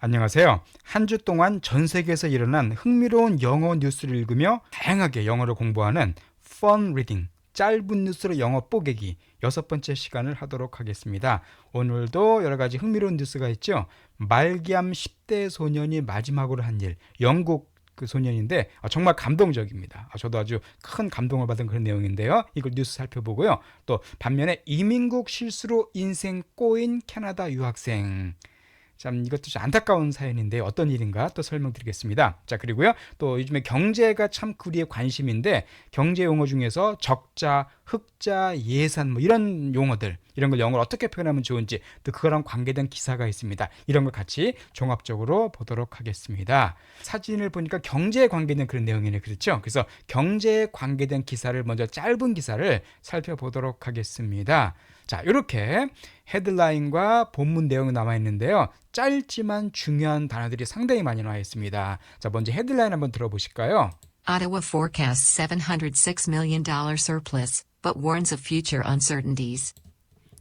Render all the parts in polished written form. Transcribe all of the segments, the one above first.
안녕하세요. 한 주 동안 전 세계에서 일어난 흥미로운 영어 뉴스를 읽으며 다양하게 영어를 공부하는 Fun Reading, 짧은 뉴스로 영어 뽀개기 6번째 시간을 하도록 하겠습니다. 오늘도 여러 가지 흥미로운 뉴스가 있죠. 말기암 10대 소년이 마지막으로 한 일, 영국 그 소년인데 정말 감동적입니다. 저도 아주 큰 감동을 받은 그런 내용인데요. 이걸 뉴스 살펴보고요. 또 반면에 이민국 실수로 인생 꼬인 캐나다 유학생, 참 이것도 좀 안타까운 사연인데 어떤 일인가 또 설명드리겠습니다. 자, 그리고요 또 요즘에 경제가 참 우리의 관심인데 경제 용어 중에서 적자, 흑자, 예산 뭐 이런 용어들, 이런 걸 영어로 어떻게 표현하면 좋은지, 또 그거랑 관계된 기사가 있습니다. 이런 걸 같이 종합적으로 보도록 하겠습니다. 사진을 보니까 경제에 관계된 그런 내용이네, 그렇죠? 그래서 경제에 관계된 기사를 먼저, 짧은 기사를 살펴보도록 하겠습니다. 자, 이렇게 헤드라인과 본문 내용이 남아 있는데요. 짧지만 중요한 단어들이 상당히 많이 나와 있습니다. 자, 먼저 헤드라인 한번 들어보실까요? Ottawa forecasts $706 million surplus, but warns of future uncertainties.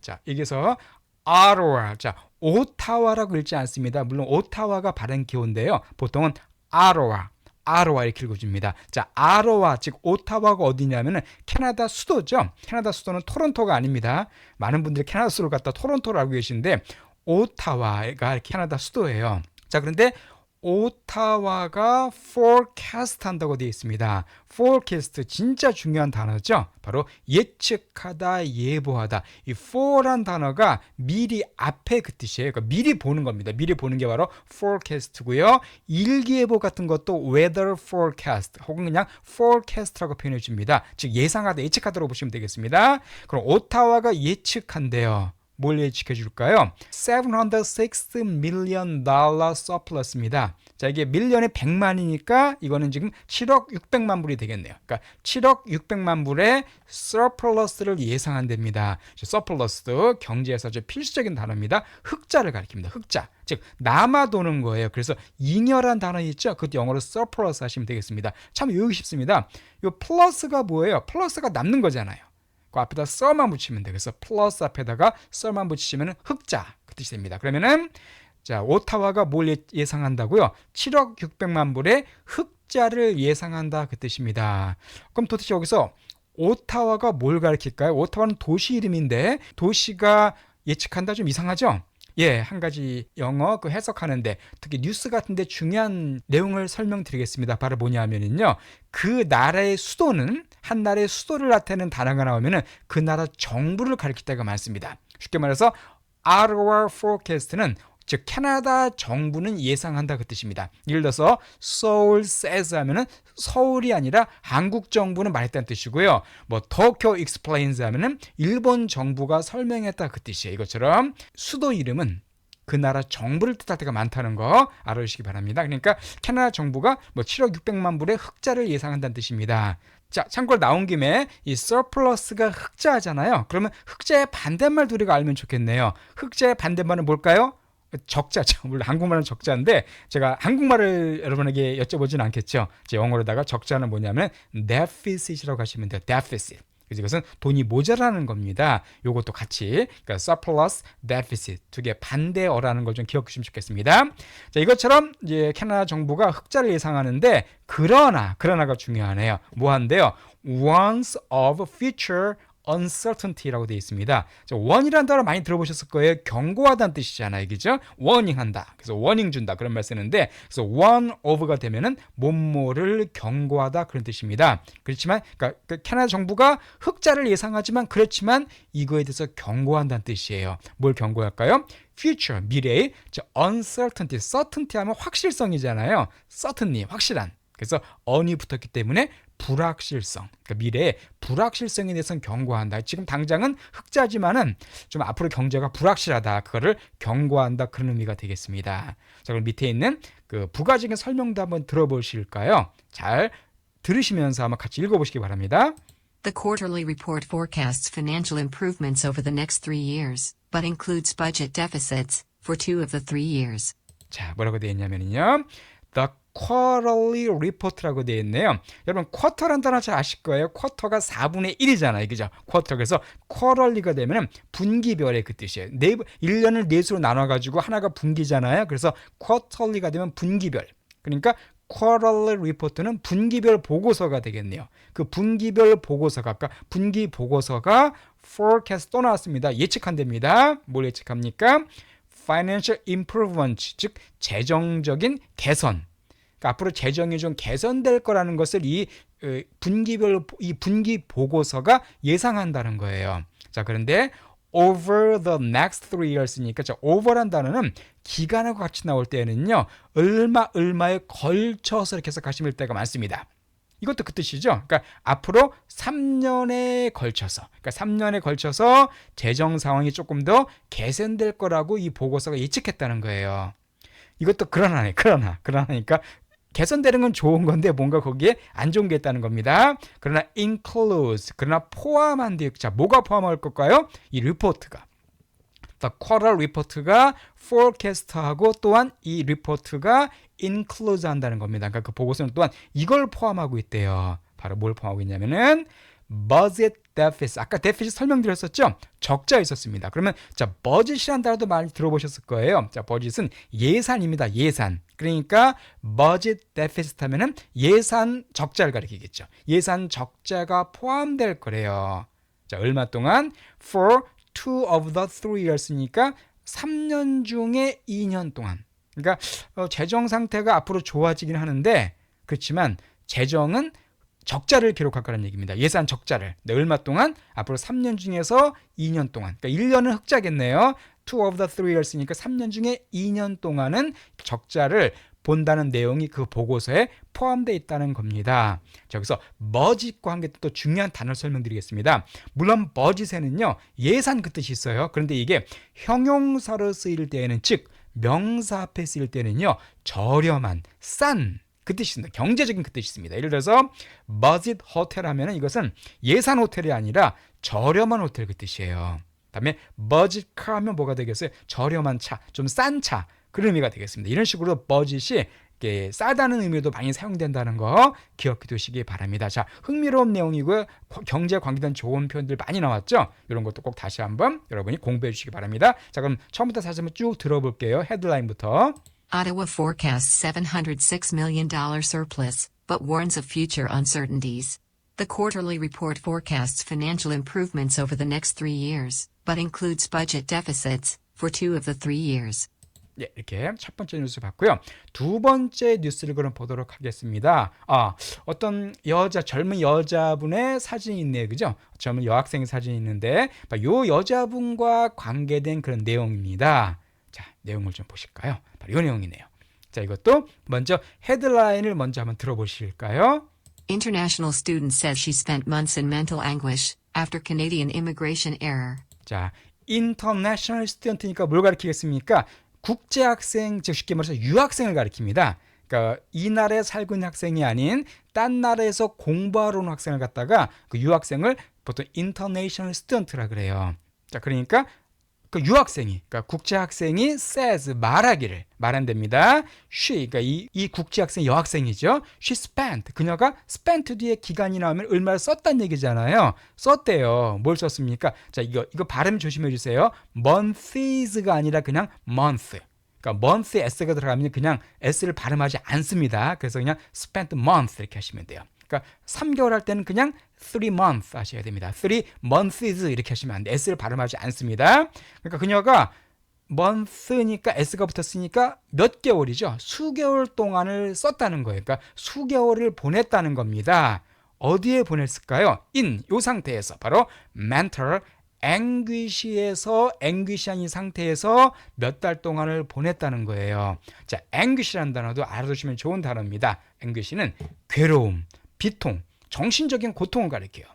자, 여기서 Ottawa, 자, 오타와라고 읽지 않습니다. 물론 오타와가 발음 기호인데요. 보통은 아로와 이렇게 읽어줍니다. 자, 아로와, 즉 오타와가 어디냐면은 캐나다 수도죠. 캐나다 수도는 토론토가 아닙니다. 많은 분들이 캐나다 수도를 갖다 토론토로 알고 계시는데 오타와가 캐나다 수도예요. 자, 그런데 오타와가 forecast 한다고 되어 있습니다. forecast 진짜 중요한 단어죠. 바로 예측하다, 예보하다. 이 for란 단어가 미리, 앞에 그 뜻이에요. 그러니까 미리 보는 겁니다. 미리 보는 게 바로 forecast고요. 일기예보 같은 것도 weather forecast 혹은 그냥 forecast라고 표현해 줍니다. 즉 예상하다, 예측하다로 보시면 되겠습니다. 그럼 오타와가 예측한대요. 뭘 예측해 줄까요? $706 million surplus입니다. 자, 이게 밀리언이 100만이니까 이거는 지금 7억 600만 불이 되겠네요. 그러니까 7억 600만 불의 surplus를 예상한답니다. surplus도 경제에서 아주 필수적인 단어입니다. 흑자를 가리킵니다. 흑자. 즉 남아도는 거예요. 그래서 잉여란 단어 있죠? 그것도 영어로 surplus 하시면 되겠습니다. 참 외우기 쉽습니다. 이 플러스가 뭐예요? 플러스가 남는 거잖아요. 그 앞에다 썰만 붙이면 돼요. 그래서 플러스 앞에다가 썰만 붙이시면 흑자, 그 뜻이 됩니다. 그러면은 자, 오타와가 뭘 예상한다고요? 7억 600만 불의 흑자를 예상한다, 그 뜻입니다. 그럼 도대체 여기서 오타와가 뭘 가리킬까요? 오타와는 도시 이름인데 도시가 예측한다, 좀 이상하죠? 예, 한 가지 영어 그 해석하는데 특히 뉴스 같은데 중요한 내용을 설명드리겠습니다. 바로 뭐냐면요, 그 나라의 수도는, 한 나라의 수도를 나타내는 단어가 나오면은 그 나라 정부를 가리킬 때가 많습니다. 쉽게 말해서 Ottawa forecast는, 즉 캐나다 정부는 예상한다, 그 뜻입니다. 예를 들어서 Seoul says 하면은 서울이 아니라 한국 정부는 말했다는 뜻이고요. 뭐 Tokyo explains 하면은 일본 정부가 설명했다, 그 뜻이에요. 이것처럼 수도 이름은 그 나라 정부를 뜻할 때가 많다는 거 알아주시기 바랍니다. 그러니까 캐나다 정부가 뭐 7억 600만 불의 흑자를 예상한다는 뜻입니다. 자, 참고로 나온 김에 이 surplus가 흑자잖아요. 그러면 흑자의 반대말 우리가 알면 좋겠네요. 흑자의 반대말은 뭘까요? 적자죠. 물론 한국말은 적자인데 제가 한국말을 여러분에게 여쭤보진 않겠죠. 제 영어로다가 적자는 뭐냐면 deficit이라고 하시면 돼요. deficit. 그래서 이것은 돈이 모자라는 겁니다. 요것도 같이, 그러니까 surplus, deficit 두 개 반대어라는 걸 좀 기억해 주시면 좋겠습니다. 자, 이것처럼 이제 캐나다 정부가 흑자를 예상하는데 그러나가 중요하네요. 뭐 한대요? Warns of future uncertainty라고 되어 있습니다. warn이라는 단어 많이 들어보셨을 거예요. 경고하다는 뜻이잖아요, 그죠? warning한다. 그래서 warning 준다, 그런 말 쓰는데, 그래서 warn of가 되면은 뭐뭐를 경고하다, 그런 뜻입니다. 그렇지만 그러니까 캐나다 정부가 흑자를 예상하지만 그렇지만 이거에 대해서 경고한다는 뜻이에요. 뭘 경고할까요? future, 미래의 uncertainty, certainty 하면 확실성이잖아요. certainly, 확실한. 그래서 on이 붙었기 때문에 불확실성, 그러니까 미래의 불확실성에 대해서는 경고한다. 지금 당장은 흑자지만은 좀 앞으로 경제가 불확실하다, 그거를 경고한다, 그런 의미가 되겠습니다. 자, 그럼 밑에 있는 그 부가적인 설명도 한번 들어보실까요? 잘 들으시면서 한번 같이 읽어보시기 바랍니다. The quarterly report forecasts financial improvements over the next 3 years, but includes budget deficits for 2 of the 3 years. 자, 뭐라고 되어 있냐면요, The quarterly report라고 되어 있네요. 여러분 쿼터란 단어 잘 아실 거예요. 쿼터가 4분의 1이잖아요. 그죠? 쿼터. 그래서 quarterly가 되면 분기별의 그 뜻이에요. 1년을 4수로 나눠가지고 하나가 분기잖아요. 그래서 quarterly가 되면 분기별. 그러니까 quarterly report는 분기별 보고서가 되겠네요. 그 분기별 보고서가 아까 분기 보고서가 forecast 또 나왔습니다. 예측한답니다. 뭘 예측합니까? financial improvement, 즉 재정적인 개선. 그러니까 앞으로 재정이 좀 개선될 거라는 것을 이 분기별 이 분기 보고서가 예상한다는 거예요. 자, 그런데 over the next 3 years니까 자, over란 단어는 기간하고 같이 나올 때는요. 얼마에 걸쳐서 이렇게 해석하시면 때가 많습니다. 이것도 그 뜻이죠. 그러니까 앞으로 3년에 걸쳐서, 그러니까 3년에 걸쳐서 재정 상황이 조금 더 개선될 거라고 이 보고서가 예측했다는 거예요. 이것도 그러나니까 개선되는 건 좋은 건데 뭔가 거기에 안 좋은 게 있다는 겁니다. 그러나 includes, 그러나 포함한데, 자, 뭐가 포함할 걸까요? 이 리포트가. The quarter report가 forecast하고 또한 이 리포트가 include 한다는 겁니다. 그러니까 그 보고서는 또한 이걸 포함하고 있대요. 바로 뭘 포함하고 있냐면은 budget deficit. 아까 deficit 설명드렸었죠? 적자 있었습니다. 그러면 자, budget이라는 단어도 많이 들어보셨을 거예요. 자, budget은 예산입니다. 예산. 그러니까 budget deficit 하면은 예산 적자를 가리키겠죠. 예산 적자가 포함될 거래요. 자, 얼마 동안? For 2 of the 3 years니까 3년 중에 2년 동안. 그러니까 재정 상태가 앞으로 좋아지긴 하는데 그렇지만 재정은 적자를 기록할 거라는 얘기입니다. 예산 적자를. 네, 얼마 동안? 앞으로 3년 중에서 2년 동안. 그러니까 1년은 흑자겠네요. 2 of the 3 years니까 3년 중에 2년 동안은 적자를 본다는 내용이 그 보고서에 포함되어 있다는 겁니다. 자, 여기서 budget과 함께 또 중요한 단어를 설명드리겠습니다. 물론 budget에는요. 예산 그 뜻이 있어요. 그런데 이게 형용사로 쓰일 때에는 즉 명사 앞에 쓰일 때는요. 저렴한, 싼 그 뜻이 있습니다. 경제적인 그 뜻이 있습니다. 예를 들어서 budget 호텔 하면 이것은 예산 호텔이 아니라 저렴한 호텔 그 뜻이에요. 그다음에 budget car 하면 뭐가 되겠어요? 저렴한 차, 좀 싼 차. 그런 의미가 되겠습니다. 이런 식으로 budget이 싸다는 의미도 많이 사용된다는 거 기억해 두시기 바랍니다. 자, 흥미로운 내용이고요. 경제 관계된 좋은 표현들 많이 나왔죠? 이런 것도 꼭 다시 한번 여러분이 공부해 주시기 바랍니다. 자, 그럼 처음부터 다시 한번 쭉 들어볼게요. 헤드라인부터. Ottawa forecasts $706 million surplus, but warns of future uncertainties. The quarterly report forecasts financial improvements over the next 3 years, but includes budget deficits for 2 of the 3 years. 예, 이렇게 첫 번째 뉴스 봤고요. 두 번째 뉴스를 그럼 보도록 하겠습니다. 어떤 젊은 여자분의 사진이 있네요. 그죠? 젊은 여학생 사진이 있는데, 이 여자분과 관계된 그런 내용입니다. 자, 내용을 좀 보실까요? 바로 이 내용이네요. 자, 이것도 먼저 헤드라인을 먼저 한번 들어보실까요? International student says she spent months in mental anguish after Canadian immigration error. 자, international student니까 뭘 가리키겠습니까? 국제학생, 즉 쉽게 말해서 유학생을 가리킵니다. 그러니까 이 나라에 살고 있는 학생이 아닌 딴 나라에서 공부하러 온 학생을 갖다가 그 유학생을 보통 international student라 그래요. 자, 그러니까 그 유학생이, 그러니까 국제학생이 says 말한답니다. she, 그러니까 이 국제학생 여학생이죠. she spent, 그녀가 spent 뒤에 기간이 나오면 얼마를 썼다는 얘기잖아요. 썼대요. 뭘 썼습니까? 자, 이거 발음 조심해 주세요. months가 아니라 그냥 month. 그러니까 month에 s가 들어가면 그냥 s를 발음하지 않습니다. 그래서 그냥 spent month 이렇게 하시면 돼요. 그러니까 3개월 할 때는 그냥 3 months 하셔야 됩니다. 3 months 이렇게 하시면 안 돼. s를 발음하지 않습니다. 그러니까 그녀가 month니까 s가 붙었으니까 몇 개월이죠. 수개월 동안을 썼다는 거예요. 그러니까 수개월을 보냈다는 겁니다. 어디에 보냈을까요? 요 상태에서 바로 mental anguish에서 anguish한 이 상태에서 몇 달 동안을 보냈다는 거예요. 자, anguish라는 단어도 알아두시면 좋은 단어입니다. anguish는 괴로움, 비통, 정신적인 고통을 가리켜요.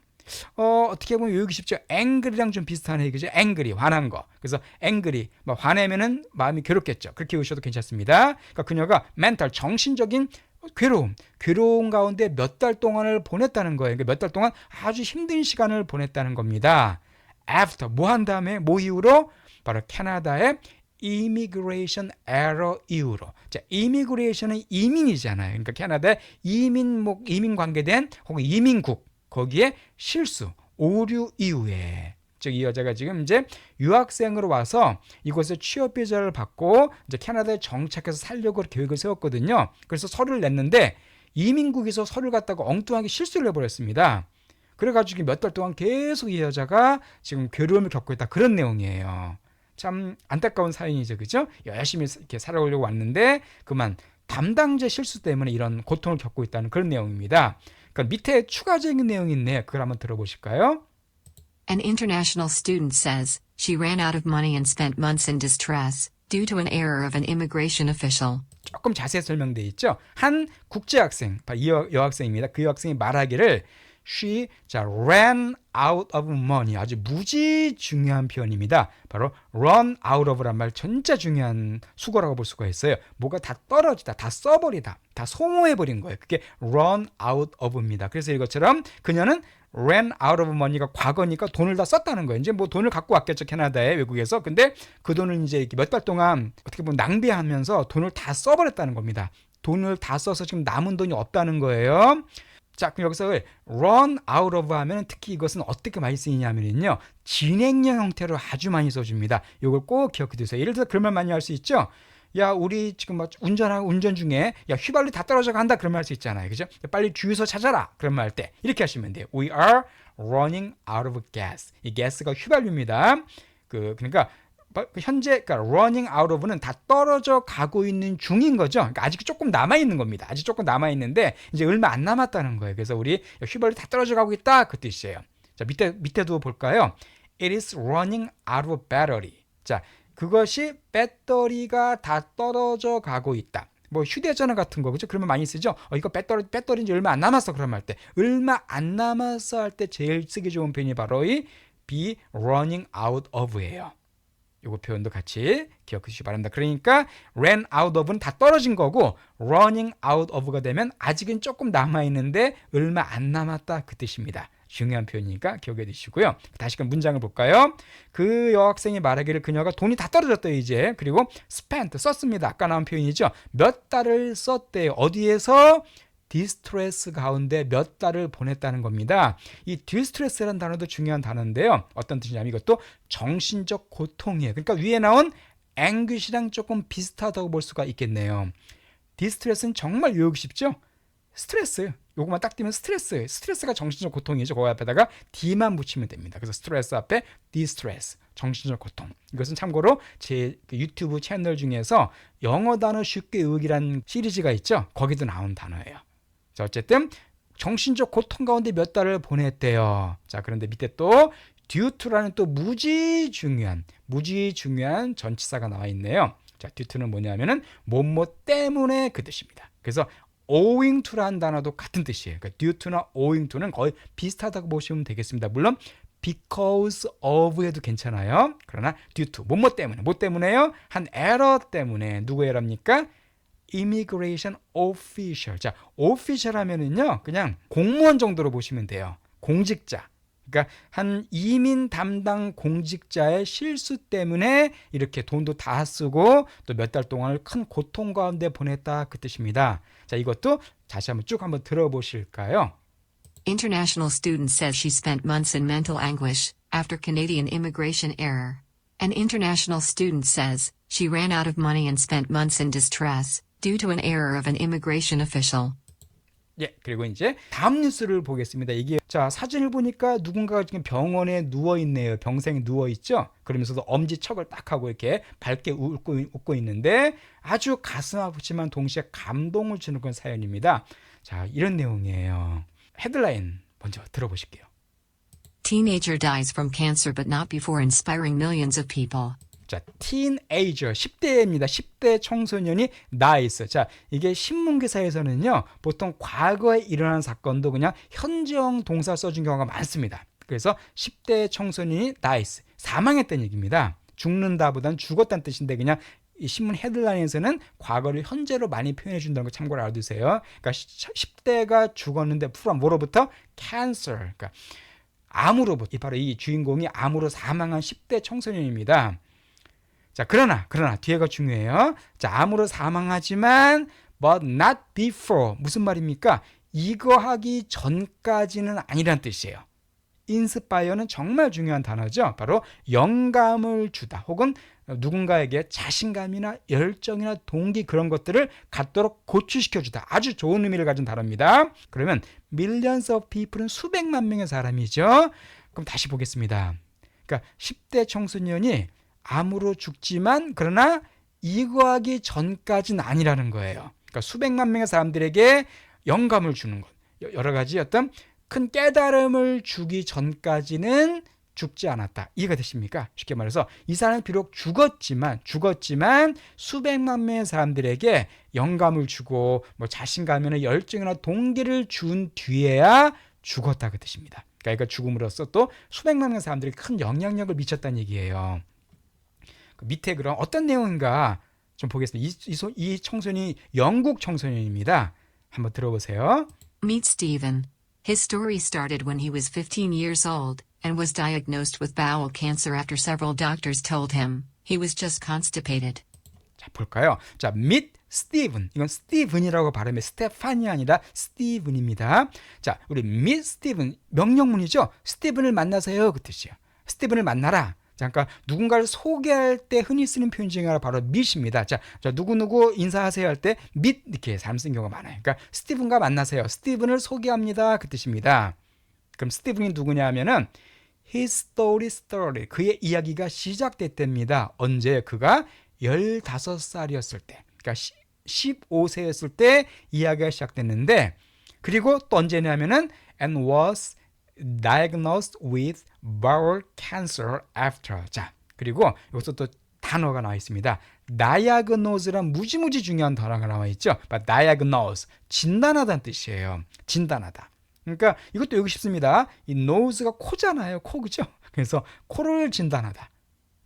어떻게 보면 외우기 쉽죠. angry랑 좀 비슷한 얘기죠. angry, 화난 거. 그래서 angry, 화내면은 마음이 괴롭겠죠. 그렇게 외우셔도 괜찮습니다. 그러니까 그녀가 mental, 정신적인 괴로움 가운데 몇 달 동안을 보냈다는 거예요. 그러니까 몇 달 동안 아주 힘든 시간을 보냈다는 겁니다. after, 뭐 한 다음에, 뭐 이후로? 바로 캐나다의 immigration error 이후로. 자, immigration은 이민이잖아요. 그러니까 캐나다에 이민 관계된 혹은 이민국 거기에 실수, 오류 이후에. 즉 이 여자가 지금 이제 유학생으로 와서 이곳에 취업 비자를 받고 이제 캐나다에 정착해서 살려고 계획을 세웠거든요. 그래서 서류를 냈는데 이민국에서 서류를 갖다가 엉뚱하게 실수를 해버렸습니다. 그래가지고 몇 달 동안 계속 이 여자가 지금 괴로움을 겪고 있다. 그런 내용이에요. 참 안타까운 사연이죠, 그죠? 열심히 이렇게 살아오려고 왔는데 그만 담당자 실수 때문에 이런 고통을 겪고 있다는 그런 내용입니다. 그러니까 밑에 추가적인 내용이 있네요. 그걸 한번 들어보실까요? An international student says she ran out of money and spent months in distress due to an error of an immigration official. 조금 자세히 설명되어 있죠. 한 국제학생, 이 여학생입니다. 그 여학생이 말하기를 she ran out of money. 아주 무지 중요한 표현입니다. 바로 run out of란 말 진짜 중요한 수거라고 볼 수가 있어요. 뭐가 다 떨어지다, 다 써버리다, 다 소모해버린 거예요. 그게 run out of입니다. 그래서 이것처럼 그녀는 ran out of money가 과거니까 돈을 다 썼다는 거예요. 이제 뭐 돈을 갖고 왔겠죠, 캐나다에, 외국에서. 근데 그 돈을 이제 몇 달 동안 어떻게 보면 낭비하면서 돈을 다 써버렸다는 겁니다. 돈을 다 써서 지금 남은 돈이 없다는 거예요. 자, 그럼 여기서 run out of 하면 특히 이것은 어떻게 많이 쓰이냐면요, 진행형 형태로 아주 많이 써줍니다. 이걸 꼭 기억해 두세요. 예를 들어서 그런 말 많이 할 수 있죠. 야, 우리 지금 막 운전 중에 야, 휘발유 다 떨어져 간다. 그런 말 할 수 있잖아요. 그죠? 빨리 주유소 찾아라. 그런 말 할 때 이렇게 하시면 돼요. We are running out of gas. 이 가스가 휘발유입니다. 그러니까 현재 그러니까 running out of는 다 떨어져 가고 있는 중인 거죠. 그러니까 아직 조금 남아 있는 겁니다. 아직 조금 남아 있는데 이제 얼마 안 남았다는 거예요. 그래서 우리 휘발유 다 떨어져 가고 있다 그 뜻이에요. 자, 밑에도 볼까요? It is running out of battery. 자, 그것이 배터리가 다 떨어져 가고 있다. 뭐 휴대전화 같은 거, 그죠? 그러면 많이 쓰죠. 이거 배터리 이제 얼마 안 남았어. 그런 말 때 얼마 안 남았어 할 때 제일 쓰기 좋은 표현이 바로 이 be running out of예요. 요거 표현도 같이 기억해 주시기 바랍니다. 그러니까 ran out of는 다 떨어진 거고 running out of가 되면 아직은 조금 남아 있는데 얼마 안 남았다 그 뜻입니다. 중요한 표현이니까 기억해 두시고요. 다시 그 문장을 볼까요? 그 여학생이 말하기를 그녀가 돈이 다 떨어졌대요, 이제. 그리고 spent, 썼습니다. 아까 나온 표현이죠. 몇 달을 썼대요. 어디에서? 디스트레스 가운데 몇 달을 보냈다는 겁니다. 이 디스트레스라는 단어도 중요한 단어인데요. 어떤 뜻이냐면 이것도 정신적 고통이에요. 그러니까 위에 나온 anguish랑 조금 비슷하다고 볼 수가 있겠네요. 디스트레스는 정말 외우기 쉽죠? 스트레스. 요거만 딱 띄면 스트레스예요. 스트레스가 정신적 고통이죠. 거기 앞에다가 D만 붙이면 됩니다. 그래서 스트레스 앞에 디스트레스, 정신적 고통. 이것은 참고로 제 유튜브 채널 중에서 영어 단어 쉽게 외우기란 시리즈가 있죠. 거기도 나온 단어예요. 자, 어쨌든 정신적 고통 가운데 몇 달을 보냈대요. 자, 그런데 밑에 또 due to라는 또 무지 중요한 전치사가 나와 있네요. 자, due to는 뭐냐면은 뭐뭐 때문에 그 뜻입니다. 그래서 owing to라는 단어도 같은 뜻이에요. 그러니까 due to나 owing to는 거의 비슷하다고 보시면 되겠습니다. 물론 because of 해도 괜찮아요. 그러나 due to 뭐 때문에, 뭐 때문에요? 한 error 때문에. 누구 에러입니까? immigration official. 자, official 하면은요, 그냥 공무원 정도로 보시면 돼요. 공직자. 그러니까 한 이민 담당 공직자의 실수 때문에 이렇게 돈도 다 쓰고 또 몇 달 동안을 큰 고통 가운데 보냈다 그 뜻입니다. 자, 이것도 다시 한번 쭉 한번 들어보실까요? International student says she spent months in mental anguish after Canadian immigration error. An international student says she ran out of money and spent months in distress due to an error of an immigration official. 예, 그리고 이제 다음 뉴스를 보겠습니다. 이게 자, 사진을 보니까 누군가가 지금 병원에 누워 있네요. 병생이 누워 있죠. 그러면서도 엄지척을 딱 하고 이렇게 밝게 웃고 있는데 아주 가슴 아프지만 동시에 감동을 주는 그런 사연입니다. 자, 이런 내용이에요. 헤드라인 먼저 들어보실게요. Teenager dies from cancer but not before inspiring millions of people. 자, teenager, 10대입니다. 10대 청소년이 dies. 자, 이게 신문기사에서는요, 보통 과거에 일어난 사건도 그냥 현재형 동사 써준 경우가 많습니다. 그래서 10대 청소년이 dies, 사망했다는 얘기입니다. 죽는다보다는 죽었다는 뜻인데 그냥 이 신문 헤드라인에서는 과거를 현재로 많이 표현해 준다는 거 참고로 알아두세요. 그러니까 10대가 죽었는데 뭐로부터? cancer. 그러니까 암으로부터. 바로 이 주인공이 암으로 사망한 10대 청소년입니다. 자, 그러나 뒤에가 중요해요. 자, 암으로 사망하지만 but not before. 무슨 말입니까? 이거 하기 전까지는 아니란 뜻이에요. inspire는 정말 중요한 단어죠. 바로 영감을 주다 혹은 누군가에게 자신감이나 열정이나 동기 그런 것들을 갖도록 고취시켜주다. 아주 좋은 의미를 가진 단어입니다. 그러면 millions of people은 수백만 명의 사람이죠. 그럼 다시 보겠습니다. 그러니까 10대 청소년이 암으로 죽지만 그러나 이거 하기 전까지는 아니라는 거예요. 그러니까 수백만 명의 사람들에게 영감을 주는 것. 여러 가지 어떤 큰 깨달음을 주기 전까지는 죽지 않았다. 이해가 되십니까? 쉽게 말해서 이 사람은 비록 죽었지만 수백만 명의 사람들에게 영감을 주고 뭐 자신감이나 열정이나 동기를 준 뒤에야 죽었다 그 뜻입니다. 그러니까 죽음으로써 또 수백만 명의 사람들이 큰 영향력을 미쳤다는 얘기예요. 그 밑에 그럼 어떤 내용인가 좀 보겠습니다. 이 청소년이 영국 청소년입니다. 한번 들어보세요. Meet Stephen. His story started when he was 15 years old and was diagnosed with bowel cancer after several doctors told him he was just constipated. 자, 볼까요? 자, meet Stephen. 이건 스티븐이라고 발음해 스테판이 아니라 스티븐입니다. 자, 우리 meet Stephen 명령문이죠. 스티븐을 만나세요 그 뜻이에요. 스티븐을 만나라. 잠깐 누군가를 소개할 때 흔히 쓰는 표현 중에 하나 바로 meet입니다. 자, 누구누구 인사하세요 할 때 meet 이렇게 사람 쓰는 경우가 많아요. 그러니까 스티븐과 만나세요. 스티븐을 소개합니다. 그 뜻입니다. 그럼 스티븐이 누구냐 하면은 his story started. 그의 이야기가 시작됐답니다. 언제? 그가 15살이었을 때. 그러니까 15세였을 때 이야기가 시작됐는데 그리고 또 언제냐면은 and was diagnosed with bowel cancer after. 자, 그리고 여기서 또 단어가 나와 있습니다. diagnose란 무지무지 중요한 단어가 나와 있죠. diagnose, 진단하다는 뜻이에요. 진단하다. 그러니까 이것도 여기 쉽습니다. 이 nose가 코잖아요. 코, 그죠? 그래서 코를 진단하다.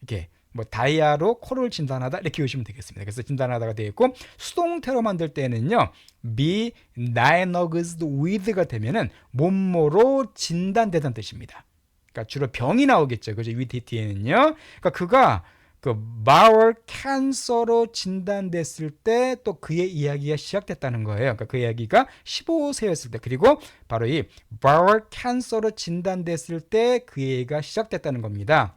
이렇게 뭐 다이아로 코를 진단하다 이렇게 보시면 되겠습니다. 그래서 진단하다가 되어 있고 수동태로 만들 때는요. be diagnosed with가 되면은 몸으로 진단되다는 뜻입니다. 그러니까 주로 병이 나오겠죠. 그죠? with 뒤에는요. 그러니까 그가 그 bowel cancer로 진단됐을 때 또 그의 이야기가 시작됐다는 거예요. 그러니까 그 이야기가 15세였을 때 그리고 바로 이 bowel cancer로 진단됐을 때 그 얘기가 시작됐다는 겁니다.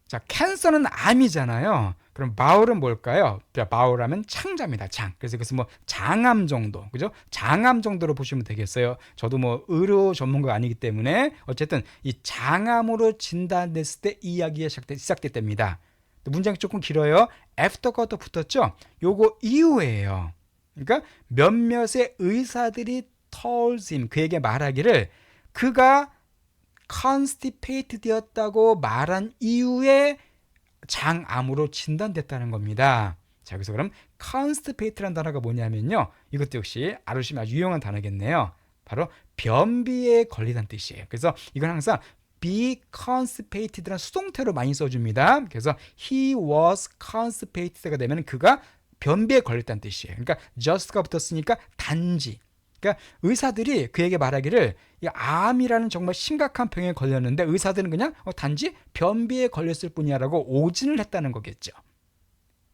자, 캔서는 암이잖아요. 그럼 바울은 뭘까요? 바울하면 창자입니다. 장. 그래서 뭐 장암 정도, 그죠? 장암 정도로 보시면 되겠어요. 저도 뭐 의료 전문가가 아니기 때문에 어쨌든 이 장암으로 진단됐을 때 이야기가 시작됐답니다. 문장이 조금 길어요. after가 또 붙었죠? 요거 이후에요. 그러니까 몇몇의 의사들이 told him, 그에게 말하기를 그가 constipated 되었다고 말한 이후에 장암으로 진단됐다는 겁니다. 자, 여기서 그럼 constipated라는 단어가 뭐냐면요. 이것도 역시 알으시면 아주 유용한 단어겠네요. 바로 변비에 걸리다는 뜻이에요. 그래서 이건 항상 be constipated라는 수동태로 많이 써줍니다. 그래서 he was constipated가 되면 그가 변비에 걸렸다는 뜻이에요. 그러니까 just가 붙었으니까 단지. 그러니까 의사들이 그에게 말하기를 이 암이라는 정말 심각한 병에 걸렸는데 의사들은 그냥 단지 변비에 걸렸을 뿐이야라고 오진을 했다는 거겠죠.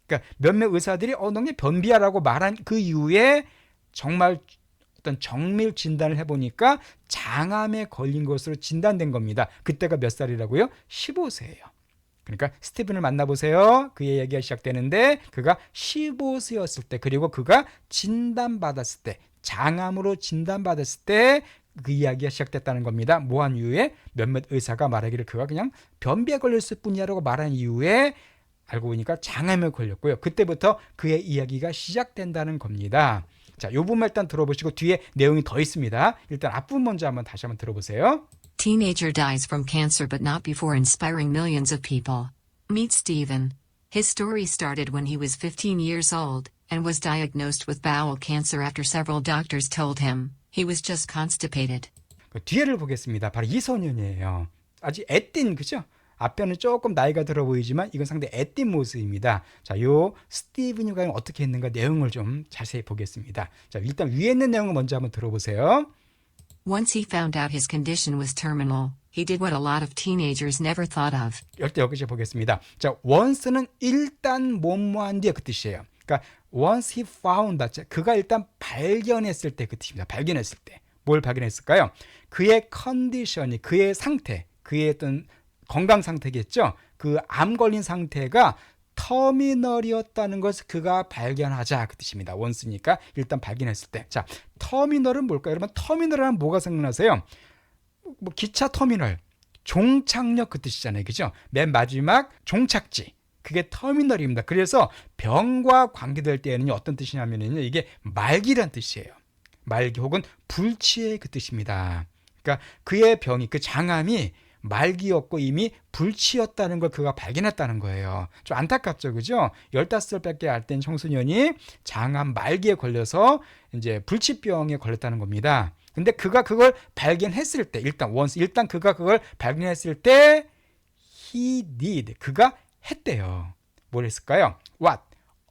그러니까 몇몇 의사들이 너는 변비야라고 말한 그 이후에 정말 어떤 정밀 진단을 해보니까 장암에 걸린 것으로 진단된 겁니다. 그때가 몇 살이라고요? 15세예요. 그러니까 스티븐을 만나보세요. 그의 얘기가 시작되는데 그가 15세였을 때 그리고 그가 진단받았을 때 장암으로 진단받았을 때 그 이야기가 시작됐다는 겁니다. 뭐한 이후에 몇몇 의사가 말하기를 그가 그냥 변비에 걸렸을 뿐이야라고 말한 이후에 알고 보니까 장암에 걸렸고요. 그때부터 그의 이야기가 시작된다는 겁니다. 자, 이 부분만 일단 들어보시고 뒤에 내용이 더 있습니다. 일단 앞부분 먼저 한번 다시 한번 들어보세요. Teenager dies from cancer but not before inspiring millions of people. Meet Stephen. His story started when he was 15 years old and was diagnosed with bowel cancer after several doctors told him he was just constipated. 그 뒤에를 보겠습니다. 바로 이 소년이에요. 아직 애띤, 그죠? 앞에는 조금 나이가 들어 보이지만 이건 상당히 애띤 모습입니다. 자, 요 스티븐이 과연 어떻게 했는가 내용을 좀 자세히 보겠습니다. 자, 일단 위에 있는 내용을 먼저 한번 들어보세요. Once he found out his condition was terminal, He did what a lot of teenagers never thought of. 여기서 보겠습니다. 자, once는 일단 뭐뭐한 뒤에 그 뜻이에요. 그러니까 once he found that, 그가 일단 발견했을 때 그 뜻입니다. 발견했을 때. 뭘 발견했을까요? 그의 컨디션이, 그의 상태, 그의 어떤 건강 상태겠죠. 그 암 걸린 상태가 터미널이었다는 것을 그가 발견하자, 그 뜻입니다. once니까 일단 발견했을 때. 자, 터미널은 뭘까요? 여러분, 터미널 하면 뭐가 생각나세요? 뭐 기차 터미널, 종착역 그 뜻이잖아요. 그죠? 맨 마지막 종착지. 그게 터미널입니다. 그래서 병과 관계될 때에는 어떤 뜻이냐면요. 이게 말기란 뜻이에요. 말기 혹은 불치의 그 뜻입니다. 그러니까 그의 병이, 그 장암이 말기였고 이미 불치였다는 걸 그가 발견했다는 거예요. 좀 안타깝죠, 그죠? 15살밖에 안 된 청소년이 장암 말기에 걸려서 이제 불치병에 걸렸다는 겁니다. 근데 그가 그걸 발견했을 때, 일단 그가 그걸 발견했을 때 he did, 그가 했대요. 뭘 했을까요? What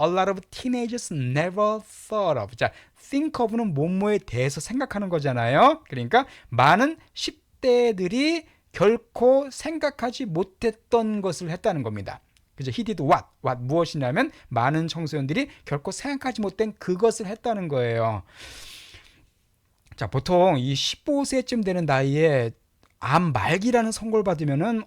a lot of teenagers never thought of. 자, think of는 뭐뭐에 대해서 생각하는 거잖아요. 그러니까 많은 10대들이 결코 생각하지 못했던 것을 했다는 겁니다. 그죠? He did what? What 무엇이냐면 많은 청소년들이 결코 생각하지 못한 그것을 했다는 거예요. 자, 보통 이 15세쯤 되는 나이에 암 말기라는 선고를 받으면은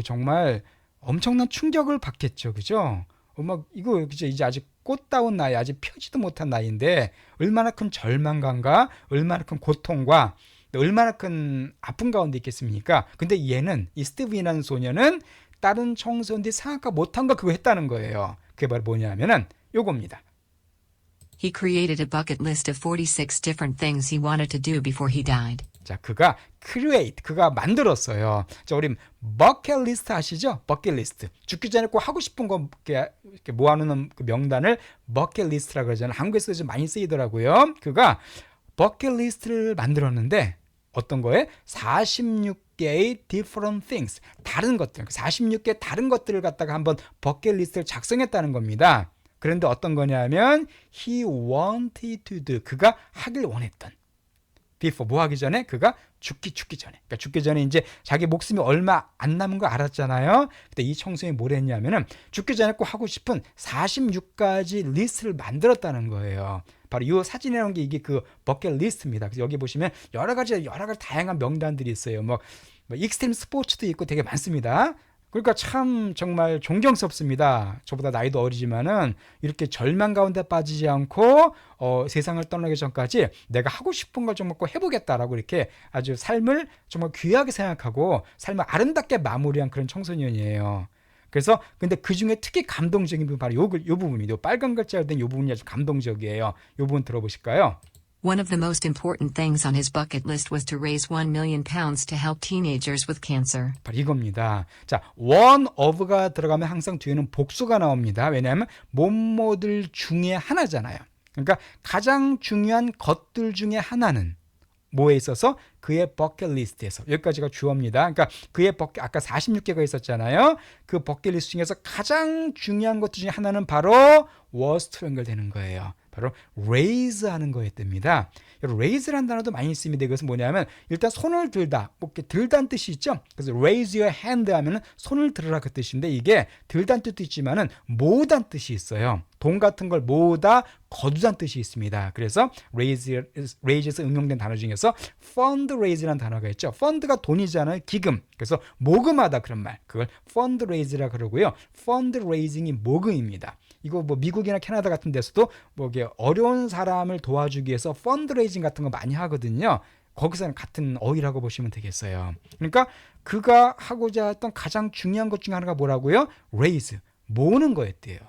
정말 엄청난 충격을 받겠죠. 그죠? 막 이거 그죠? 이제 아직 꽃다운 나이, 아직 펴지도 못한 나이인데 얼마나 큰 절망감과 얼마나 큰 고통과 얼마나 큰 아픔 가운데 있겠습니까? 근데 얘는, 이 스티븐이라는 소녀는 다른 청소년들이 생각하 못한 거 그거 했다는 거예요. 그게 바로 뭐냐면은 요겁니다. He created a bucket list of 46 different things he wanted to do before he died. 자, 그가 그가 만들었어요. 자, 우리 버킷리스트 아시죠? 버킷리스트. 죽기 전에 꼭 하고 싶은 거 이렇게 모아놓는 그 명단을 버킷리스트라고 그러잖아요. 한국에서 좀 많이 쓰이더라고요. 그가 버킷리스트를 만들었는데 어떤 거에 46개의 different things, 다른 것들, 46개 다른 것들을 갖다가 한번 버킷리스트를 작성했다는 겁니다. 그런데 어떤 거냐면 he wanted to do, 그가 하길 원했던, before, 뭐 하기 전에? 그가 죽기 전에. 그러니까 죽기 전에 이제 자기 목숨이 얼마 안 남은 거 알았잖아요. 그때 이 청소년이 뭘 했냐면은 죽기 전에 꼭 하고 싶은 46가지 리스트를 만들었다는 거예요. 바로 이 사진에 나온 게 이게 그 버킷 리스트입니다. 그래서 여기 보시면 여러 가지 다양한 명단들이 있어요. 뭐 익스트림 스포츠도 있고 되게 많습니다. 그러니까 참 정말 존경스럽습니다. 저보다 나이도 어리지만은 이렇게 절망 가운데 빠지지 않고 세상을 떠나기 전까지 내가 하고 싶은 걸 정말 꼭 해보겠다라고 이렇게 아주 삶을 정말 귀하게 생각하고 삶을 아름답게 마무리한 그런 청소년이에요. 그래서 근데 그 중에 특히 감동적인 부분 바로 요 부분입니다. 빨간 글자로 된 요 부분이 아주 감동적이에요. 요 부분 들어보실까요? One of the most important things on his bucket list was to raise £1 million to help teenagers with cancer. 바로 이겁니다. 자, one of가 들어가면 항상 뒤에는 복수가 나옵니다. 왜냐하면 뭐뭐들 중에 하나잖아요. 그러니까 가장 중요한 것들 중에 하나는 뭐에 있어서? 그의 버킷리스트에서. 여기까지가 주어입니다. 그러니까 그의 아까 46개가 있었잖아요. 그 버킷리스트 중에서 가장 중요한 것 중에 하나는 바로 was로 연결되는 거예요. 바로 raise 하는 거에 뜹니다. raise라는 단어도 많이 있습니다. 이것은 뭐냐면 일단 손을 들다, 뭐 이렇게 들다는 뜻이 있죠. 그래서 raise your hand 하면은 손을 들으라 그 뜻인데 이게 들다는 뜻도 있지만은 모으다는 뜻이 있어요. 돈 같은 걸 모으다, 거두다는 뜻이 있습니다. 그래서 raise에서 응용된 단어 중에서 fundraise라는 단어가 있죠. fund가 돈이잖아요. 기금. 그래서 모금하다 그런 말. 그걸 fundraise라 그러고요. fundraising이 모금입니다. 이거 뭐 미국이나 캐나다 같은 데서도 뭐 이게 어려운 사람을 도와주기 위해서 펀드레이징 같은 거 많이 하거든요. 거기서는 같은 어휘라고 보시면 되겠어요. 그러니까 그가 하고자 했던 가장 중요한 것 중에 하나가 뭐라고요? raise, 모으는 거였대요.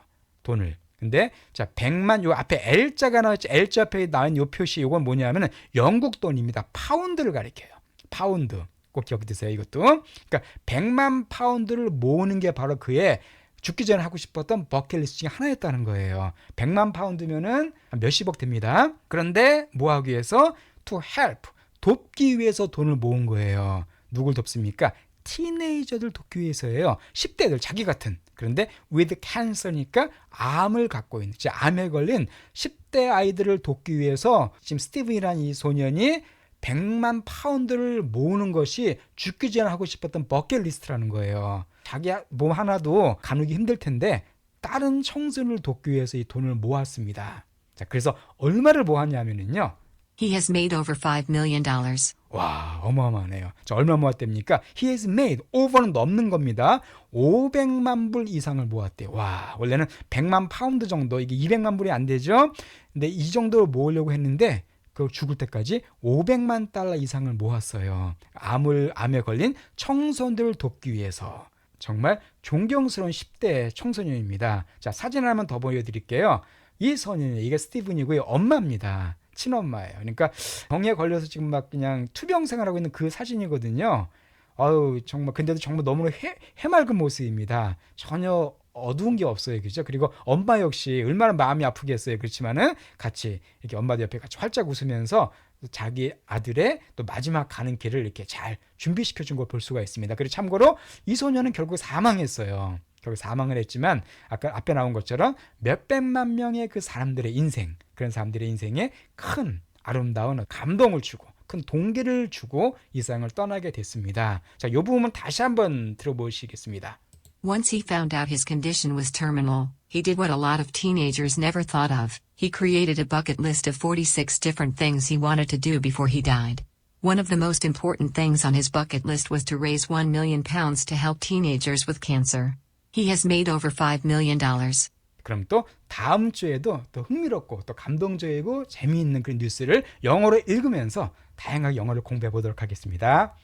돈을. 근데 자 100만, 요 앞에 L자가 나왔죠. L자 앞에 나온 요 표시, 요건 뭐냐면은 영국 돈입니다. 파운드를 가리켜요. 파운드. 꼭 기억해 두세요. 이것도. 그러니까 100만 파운드를 모으는 게 바로 그의 죽기 전에 하고 싶었던 버킷리스트 중에 하나였다는 거예요. 100만 파운드면은 몇십억 됩니다. 그런데 뭐 하기 위해서? to help, 돕기 위해서 돈을 모은 거예요. 누굴 돕습니까? 티네이저들 돕기 위해서예요. 10대들, 자기 같은. 그런데 with cancer니까 암을 갖고 있는, 암에 걸린 10대 아이들을 돕기 위해서 지금 스티븐이라는 이 소년이 100만 파운드를 모으는 것이 죽기 전에 하고 싶었던 버킷리스트라는 거예요. 자기 몸 하나도 가누기 힘들 텐데 다른 청소년을 돕기 위해서 이 돈을 모았습니다. 자, 그래서 얼마를 모았냐면요. He has made over $5 million. 와, 어마어마하네요. 자, 얼마 모았답니까? He has made, over는 넘는 겁니다. 500만 불 이상을 모았대요. 와, 원래는 100만 파운드 정도, 이게 200만 불이 안 되죠? 근데 이 정도로 모으려고 했는데 그 죽을 때까지 500만 달러 이상을 모았어요. 암에 걸린 청소년들을 돕기 위해서. 정말 존경스러운 10대 청소년입니다. 자, 사진 하나만 더 보여드릴게요. 이 소년이, 이게 스티븐이고요. 엄마입니다. 친엄마예요. 그러니까 병에 걸려서 지금 막 그냥 투병 생활하고 있는 그 사진이거든요. 아유, 정말, 근데도 정말 너무나 해맑은 모습입니다. 전혀 어두운 게 없어요. 그죠? 그리고 엄마 역시 얼마나 마음이 아프겠어요. 그렇지만은 같이 이렇게 엄마들 옆에 같이 활짝 웃으면서 자기 아들의 또 마지막 가는 길을 이렇게 잘 준비시켜 준 걸 볼 수가 있습니다. 그리고 참고로 이 소녀는 결국 사망했어요. 결국 사망을 했지만 아까 앞에 나온 것처럼 몇백만 명의 그 사람들의 인생, 그런 사람들의 인생에 큰 아름다운 감동을 주고 큰 동기를 주고 이 세상을 떠나게 됐습니다. 자, 이 부분 다시 한번 들어보시겠습니다. Once he found out his condition was terminal, he did what a lot of teenagers never thought of. He created a bucket list of 46 different things he wanted to do before he died. One of the most important things on his bucket list was to raise £1 million to help teenagers with cancer. He has made over $5 million. 그럼 또 다음 주에도 또 흥미롭고 또 감동적이고 재미있는 그런 뉴스를 영어로 읽으면서 다양하게 영어를 공부해 보도록 하겠습니다.